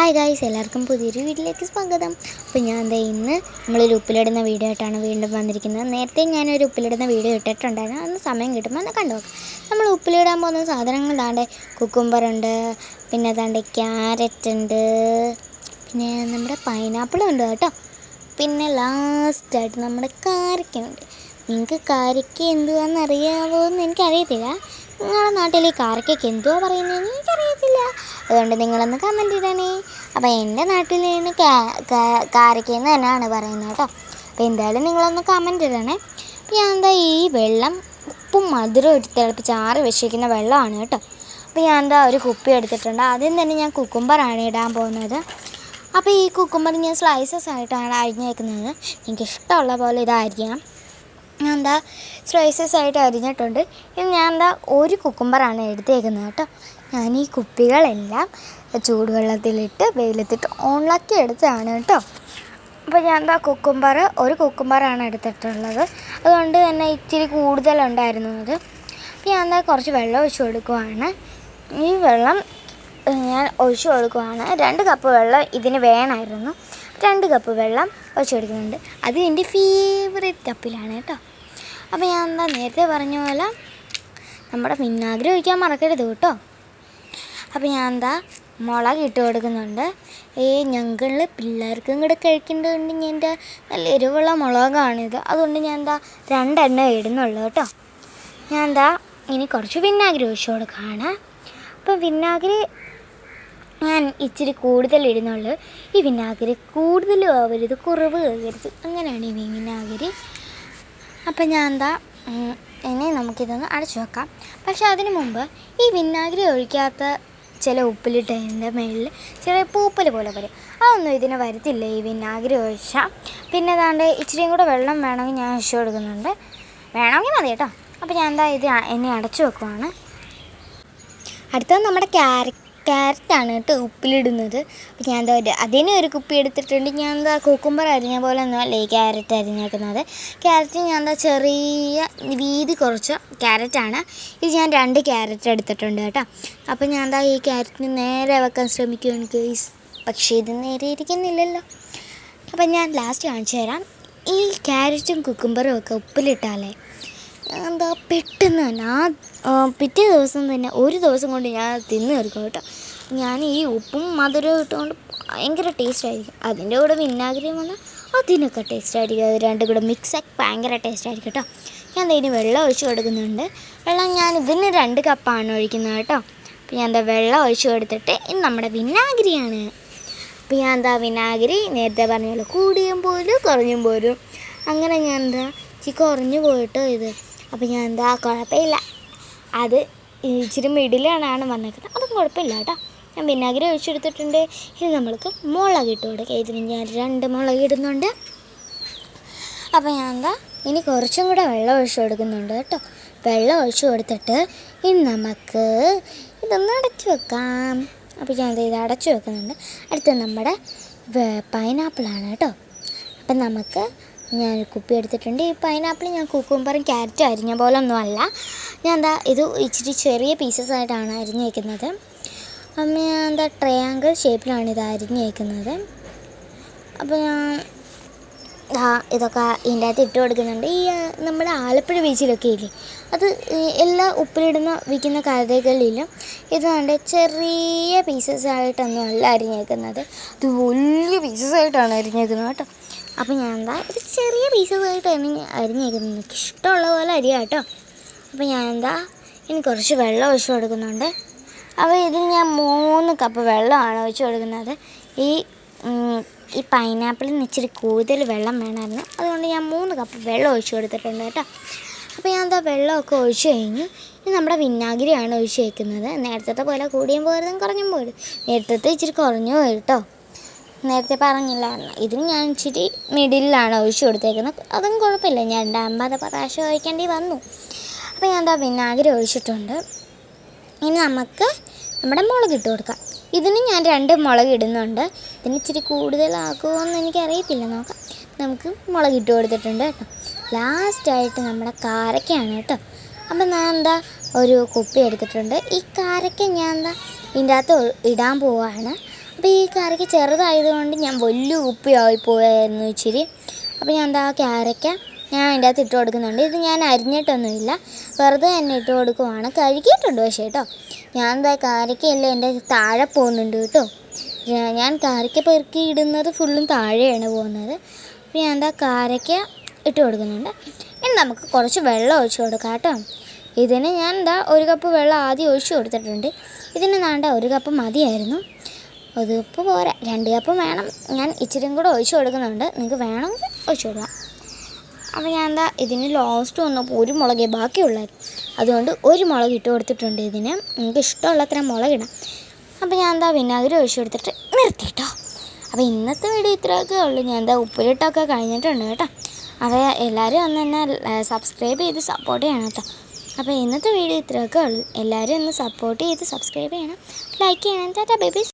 Hi guys, എല്ലാവർക്കും പുതിയൊരു വീഡിയോയിലേക്ക് സ്വാഗതം. അപ്പോൾ ഞാൻ ഇന്ന് നമ്മളൊരു ഉപ്പിലിടുന്ന വീഡിയോ ആയിട്ടാണ് വീണ്ടും വന്നിരിക്കുന്നത്. നേരത്തെ ഞാനൊരു ഉപ്പിലിടുന്ന വീഡിയോ ഇട്ടിട്ടുണ്ടായിരുന്നു. അന്ന് സമയം കിട്ടുമ്പോൾ ഒന്ന് കണ്ടു നോക്കാം. നമ്മൾ ഉപ്പിലിടാൻ പോകുന്ന സാധനങ്ങൾ താണ്ടെ കുക്കുംബറുണ്ട്, പിന്നെ താണ്ടെ ക്യാരറ്റ് ഉണ്ട്, പിന്നെ നമ്മുടെ പൈനാപ്പിളും ഉണ്ട് കേട്ടോ. പിന്നെ ലാസ്റ്റായിട്ട് നമ്മുടെ കാരക്കയുണ്ട്. നിങ്ങൾക്ക് കാരക്ക എന്തുവാണെന്ന് അറിയാമോ എന്ന് എനിക്കറിയത്തില്ല. നിങ്ങളുടെ നാട്ടിൽ ഈ കാരക്കയ്ക്ക് എന്തുവാ പറയുന്നതെന്ന് എനിക്കറിയത്തില്ല. അതുകൊണ്ട് നിങ്ങളൊന്ന് കമൻറ്റ് ഇടണേ. അപ്പോൾ എൻ്റെ നാട്ടിൽ കാരക്കയെന്ന് തന്നെയാണ് പറയുന്നത് കേട്ടോ. അപ്പോൾ എന്തായാലും നിങ്ങളൊന്ന് കമൻറ്റ് ഇടണേ. അപ്പോൾ ഞാൻ ഈ വെള്ളം ഉപ്പും മധുരം ഇട്ട് തിളപ്പിച്ചാറി വെച്ചിരിക്കുന്ന വെള്ളമാണ് കേട്ടോ. അപ്പോൾ ഞാൻ ഒരു കുപ്പി എടുത്തിട്ടുണ്ട്. ആദ്യം തന്നെ ഞാൻ കുക്കുംബറാണ് ഇടാൻ പോകുന്നത്. അപ്പോൾ ഈ കുക്കുംബർ ഞാൻ സ്ലൈസസ് ആയിട്ടാണ് അരിഞ്ഞ് വയ്ക്കുന്നത്. എനിക്ക് ഇഷ്ടമുള്ള പോലെ ഇതായിരിക്കാം. ഞാൻ സ്ലൈസസ് ആയിട്ട് അരിഞ്ഞിട്ടുണ്ട്. ഇത് ഞാൻ ഒരു കുക്കുംബറാണ് എടുത്തേക്കുന്നത് കേട്ടോ. ഞാൻ ഈ കുപ്പികളെല്ലാം ചൂടുവെള്ളത്തിലിട്ട് വെയിലത്തിട്ട് ഉണക്കി എടുത്തതാണ് കേട്ടോ. അപ്പോൾ ഞാൻ ഒരു കുക്കുംബറാണ് എടുത്തിട്ടുള്ളത്. അതുകൊണ്ട് തന്നെ ഇച്ചിരി കൂടുതലുണ്ടായിരുന്നു അത്. അപ്പോൾ ഞാൻ കുറച്ച് വെള്ളം ഒഴിച്ച് കൊടുക്കുവാണ്. ഈ വെള്ളം ഞാൻ ഒഴിച്ച് കൊടുക്കുവാണ്. 2 കപ്പ് വെള്ളം ഇതിന് വേണമായിരുന്നു. 2 കപ്പ് വെള്ളം ഒഴിച്ച് കൊടുക്കുന്നുണ്ട്. അത് എൻ്റെ ഫേവറേറ്റ് കപ്പിലാണ് കേട്ടോ. അപ്പോൾ ഞാൻ നേരത്തെ പറഞ്ഞ പോലെ നമ്മുടെ വിനാഗിരി ഒഴിക്കാൻ മറക്കരുത് കേട്ടോ. അപ്പോൾ ഞാൻ മുളക് ഇട്ട് കൊടുക്കുന്നുണ്ട്. ഞങ്ങളിൽ പിള്ളേർക്കും കൂടെ കഴിക്കേണ്ടതുണ്ടെങ്കിൽ എൻ്റെ നല്ല എരിവുള്ള മുളകാണിത്. അതുകൊണ്ട് ഞാൻ 2 എണ്ണ ഇടുന്നുള്ളൂ കേട്ടോ. ഞാൻ ഇനി കുറച്ച് വിനാഗിരി ഒഴിച്ച് കൊടുക്കുകയാണ്. അപ്പം വിനാഗിരി ഞാൻ ഇച്ചിരി കൂടുതൽ ഇടുന്നുള്ളൂ. ഈ വിനാഗിരി കൂടുതലും ആവരുത്, കുറവ് ആകരുത്, അങ്ങനെയാണ് ഈ വിനാഗിരി. അപ്പം ഞാൻ ഇനി നമുക്കിതൊന്ന് അടച്ചു വെക്കാം. പക്ഷേ അതിന് മുമ്പ് ഈ വിനാഗിരി ഒഴിക്കാത്ത ചില ഉപ്പിലിട്ടതിൻ്റെ മേളിൽ ചെറിയ പൂപ്പൽ പോലെ വരും. അതൊന്നും ഇതിന് വരത്തില്ല ഈ വിനാഗിരി ഒഴിച്ചാൽ. പിന്നെ ഇച്ചിരിയും കൂടെ വെള്ളം വേണമെങ്കിൽ ഞാൻ ഒഴിച്ച് കൊടുക്കുന്നുണ്ട്. വേണമെങ്കിൽ മതി കേട്ടോ. അപ്പോൾ ഞാൻ ഇത് എന്നെ അടച്ചു വെക്കുവാണ്. അടുത്തത് നമ്മുടെ ക്യാരറ്റാണ് കേട്ടോ ഉപ്പിലിടുന്നത്. അപ്പോൾ ഞാൻ അതിന് ഒരു കുപ്പി എടുത്തിട്ടുണ്ട്. ഞാൻ കുക്കുംബർ അരിഞ്ഞ പോലെ ഒന്നുമല്ല ഈ ക്യാരറ്റ് അരിഞ്ഞേക്കുന്നത്. ക്യാരറ്റ് ഞാൻ ചെറിയ വീതി കുറച്ച ക്യാരറ്റാണ്. ഇത് ഞാൻ 2 ക്യാരറ്റ് എടുത്തിട്ടുണ്ട് കേട്ടോ. അപ്പോൾ ഞാൻ ഈ ക്യാരറ്റിന് നേരെ വെക്കാൻ ശ്രമിക്കുകയാണ് ഗൈസ്. പക്ഷേ ഇത് നേരെ ഇരിക്കുന്നില്ലല്ലോ. അപ്പം ഞാൻ ലാസ്റ്റ് കാണിച്ചു തരാം. ഈ ക്യാരറ്റും കുക്കുംബറും ഒക്കെ ഉപ്പിലിട്ടാലേ പെട്ടെന്ന് തന്നെ പിറ്റേ ദിവസം തന്നെ ഒരു ദിവസം കൊണ്ട് ഞാൻ തിന്ന് തീർക്കും കേട്ടോ. ഞാൻ ഈ ഉപ്പും മധുരവും ഇട്ടുകൊണ്ട് ഭയങ്കര ടേസ്റ്റ് ആയിരിക്കും. അതിൻ്റെ കൂടെ വിനാഗിരിയും വന്നാൽ അതിനൊക്കെ ടേസ്റ്റ് ആയിരിക്കും. അത് രണ്ടും കൂടെ മിക്സാക്കി ഭയങ്കര ടേസ്റ്റ് ആയിരിക്കും കേട്ടോ. ഞാൻ ഇതിന് വെള്ളം ഒഴിച്ച് കൊടുക്കുന്നുണ്ട്. വെള്ളം ഞാൻ ഇതിന് 2 കപ്പാണ് ഒഴിക്കുന്നത് കേട്ടോ. അപ്പോൾ ഞാൻ വെള്ളം ഒഴിച്ച് കൊടുത്തിട്ട് ഇത് നമ്മുടെ വിനാഗിരിയാണ്. അപ്പോൾ ഞാൻ വിനാഗിരി നേരത്തെ പറഞ്ഞ പോലെ കൂടിയും പോലും കുറഞ്ഞും പോലും അങ്ങനെ ഞാൻ കുറഞ്ഞു പോയിട്ടോ ഇത്. അപ്പോൾ ഞാൻ കുഴപ്പമില്ല, അത് ഇച്ചിരി മിഡിലാണ് വന്നേക്കുന്നത്. അതും കുഴപ്പമില്ല കേട്ടോ. ഞാൻ വിനാഗിരി ഒഴിച്ചെടുത്തിട്ടുണ്ട്. ഇത് നമ്മൾക്ക് മുളക് ഇട്ട് കൊടുക്കുക. ഇതിന് ഞാൻ 2 മുളക് ഇടുന്നുണ്ട്. അപ്പോൾ ഞാൻ ഇനി കുറച്ചും കൂടെ വെള്ളം ഒഴിച്ച് കൊടുക്കുന്നുണ്ട് കേട്ടോ. വെള്ളം ഒഴിച്ച് കൊടുത്തിട്ട് ഇനി നമുക്ക് ഇതൊന്ന് അടച്ചു വെക്കാം. അപ്പോൾ ഞാൻ ഇത് അടച്ചു വെക്കുന്നുണ്ട്. അടുത്ത നമ്മുടെ പൈനാപ്പിളാണ് കേട്ടോ. അപ്പം നമുക്ക് ഞാൻ കുപ്പി എടുത്തിട്ടുണ്ട്. ഈ പൈനാപ്പിൾ ഞാൻ കുക്കുംബറും ക്യാരറ്റും അരിഞ്ഞ പോലെ ഒന്നുമല്ല. ഞാൻ ഇത് ഇച്ചിരി ചെറിയ പീസസ് ആയിട്ടാണ് അരിഞ്ഞ് വയ്ക്കുന്നത്. അപ്പം ഞാൻ ട്രയാങ്കിൾ ഷേപ്പിലാണ് ഇത് അരിഞ്ഞ് വയ്ക്കുന്നത്. അപ്പോൾ ഞാൻ ഇതൊക്കെ ഇതിൻ്റെ അകത്ത് ഇട്ട് കൊടുക്കുന്നുണ്ട്. ഈ നമ്മുടെ ആലപ്പുഴ ബീച്ചിലൊക്കെ ഇല്ലേ, അത് എല്ലാ ഉപ്പിലിടുന്ന വിൽക്കുന്ന കടകളിലും ഇത് ചെറിയ പീസസ് ആയിട്ടൊന്നും അല്ല അരിഞ്ഞേക്കുന്നത്. ഇത് വലിയ പീസസ് ആയിട്ടാണ് അരിഞ്ഞേക്കുന്നത് കേട്ടോ. അപ്പോൾ ഞാൻ ഇത് ചെറിയ പീസസ് ആയിട്ട് അരിഞ്ഞേക്കുന്നത്. എനിക്ക് ഇഷ്ടമുള്ള പോലെ അരിയാ കേട്ടോ. അപ്പോൾ ഞാൻ ഇനി കുറച്ച് വെള്ളം ഒഴിച്ച് കൊടുക്കുന്നുണ്ട്. അപ്പോൾ ഇതിന് ഞാൻ 3 കപ്പ് വെള്ളമാണ് ഒഴിച്ച് കൊടുക്കുന്നത്. ഈ പൈനാപ്പിളിന് ഇച്ചിരി കൂടുതൽ വെള്ളം വേണമായിരുന്നു. അതുകൊണ്ട് ഞാൻ 3 കപ്പ് വെള്ളം ഒഴിച്ച് കൊടുത്തിട്ടുണ്ട് കേട്ടോ. അപ്പോൾ ഞാൻ വെള്ളമൊക്കെ ഒഴിച്ച് കഴിഞ്ഞു. ഇനി നമ്മുടെ വിനാഗിരിയാണ് ഒഴിച്ച് വയ്ക്കുന്നത്. നേരത്തെ പോലെ കൂടിയും പോരുതും കുറഞ്ഞും പോരും. നേരത്തെ ഇച്ചിരി കുറഞ്ഞു പോയി കേട്ടോ. നേരത്തെ പറഞ്ഞില്ലായിരുന്നു. ഇതിന് ഞാൻ ഇച്ചിരി മിഡിലാണ് ഒഴിച്ച് കൊടുത്തേക്കുന്നത്. അതും കുഴപ്പമില്ല, ഞാൻ 50 പ്രാവശ്യം ഒഴിക്കേണ്ടി വന്നു. അപ്പോൾ ഞാൻ വിനാഗിരി ഒഴിച്ചിട്ടുണ്ട്. ഇനി നമുക്ക് നമ്മുടെ മുളക് ഇട്ട് കൊടുക്കാം. ഇതിന് ഞാൻ 2 മുളക് ഇടുന്നുണ്ട്. ഇതിന് ഇച്ചിരി കൂടുതലാക്കുമോ എന്ന് എനിക്കറിയത്തില്ല, നോക്കാം. നമുക്ക് മുളക് ഇട്ട് കൊടുത്തിട്ടുണ്ട് കേട്ടോ. ലാസ്റ്റായിട്ട് നമ്മുടെ കാരക്കയാണ് കേട്ടോ. അപ്പം ഞാൻ ഒരു കുപ്പി എടുത്തിട്ടുണ്ട്. ഈ കാരക്ക ഞാൻ ഇതിൻ്റെ അകത്ത് ഇടാൻ പോവുകയാണ്. അപ്പോൾ ഈ കാരയ്ക്ക ചെറുതായതുകൊണ്ട് ഞാൻ വലിയ ഉപ്പിയായി പോയായിരുന്നു ഇച്ചിരി. അപ്പോൾ ഞാൻ എന്താ കാരയ്ക്ക ഞാൻ അതിൻ്റെ അകത്ത് ഇട്ട് കൊടുക്കുന്നുണ്ട്. ഇത് ഞാൻ അരിഞ്ഞിട്ടൊന്നുമില്ല, വെറുതെ തന്നെ ഇട്ട് കൊടുക്കുവാണ്. കഴുകിയിട്ടുണ്ട് പക്ഷേ കേട്ടോ. ഞാൻ എന്താ കാരയ്ക്കയല്ലേ എൻ്റെ താഴെ പോകുന്നുണ്ട് കേട്ടോ. ഞാൻ കാരയ്ക്ക പെറുക്കി ഇടുന്നത് ഫുള്ളും താഴെയാണ് പോകുന്നത്. അപ്പോൾ ഞാൻ എന്താ കാരയ്ക്ക ഇട്ട് കൊടുക്കുന്നുണ്ട്. ഇനി നമുക്ക് കുറച്ച് വെള്ളം ഒഴിച്ച് കൊടുക്കാം കേട്ടോ. ഇതിന് ഞാൻ എന്താ 1 കപ്പ് വെള്ളം ആദ്യം ഒഴിച്ച് കൊടുത്തിട്ടുണ്ട്. ഇതിന് വേണ്ട 1 കപ്പ് മതിയായിരുന്നു. 1 കപ്പ് പോരാ, 2 കപ്പ് വേണം. ഞാൻ ഇച്ചിരിയും കൂടെ ഒഴിച്ച് കൊടുക്കുന്നുണ്ട്, നിങ്ങൾക്ക് വേണമെങ്കിൽ ഒഴിച്ച് കൊടുക്കാം. അപ്പോൾ ഞാൻ എന്താ ഇതിന് ലാസ്റ്റ് വന്നപ്പോൾ 1 മുളകേ ബാക്കിയുള്ളായിരുന്നു, അതുകൊണ്ട് 1 മുളക് ഇട്ട് കൊടുത്തിട്ടുണ്ട്. ഇതിന് നിങ്ങൾക്ക് ഇഷ്ടമുള്ളത്ര മുളകിടാം. അപ്പോൾ ഞാൻ എന്താ വിനാഗിരി ഒഴിച്ച് കൊടുത്തിട്ട് നിർത്തിയിട്ടോ. അപ്പോൾ ഇന്നത്തെ വീഡിയോ ഇത്രയൊക്കെ ഉള്ളൂ. ഞാൻ എന്താ ഉപ്പിലിട്ടൊക്കെ കഴിഞ്ഞിട്ടുണ്ട് കേട്ടോ. അപ്പോൾ എല്ലാവരും ഒന്ന് തന്നെ സബ്സ്ക്രൈബ് ചെയ്ത് സപ്പോർട്ട് ചെയ്യണം കേട്ടോ. അപ്പോൾ ഇന്നത്തെ വീഡിയോ ഇത്രയൊക്കെ ഉള്ളൂ. എല്ലാവരും ഒന്ന് സപ്പോർട്ട് ചെയ്ത് സബ്സ്ക്രൈബ് ചെയ്യണം, ലൈക്ക് ചെയ്യണം. ടാറ്റാ ബേബീസ്.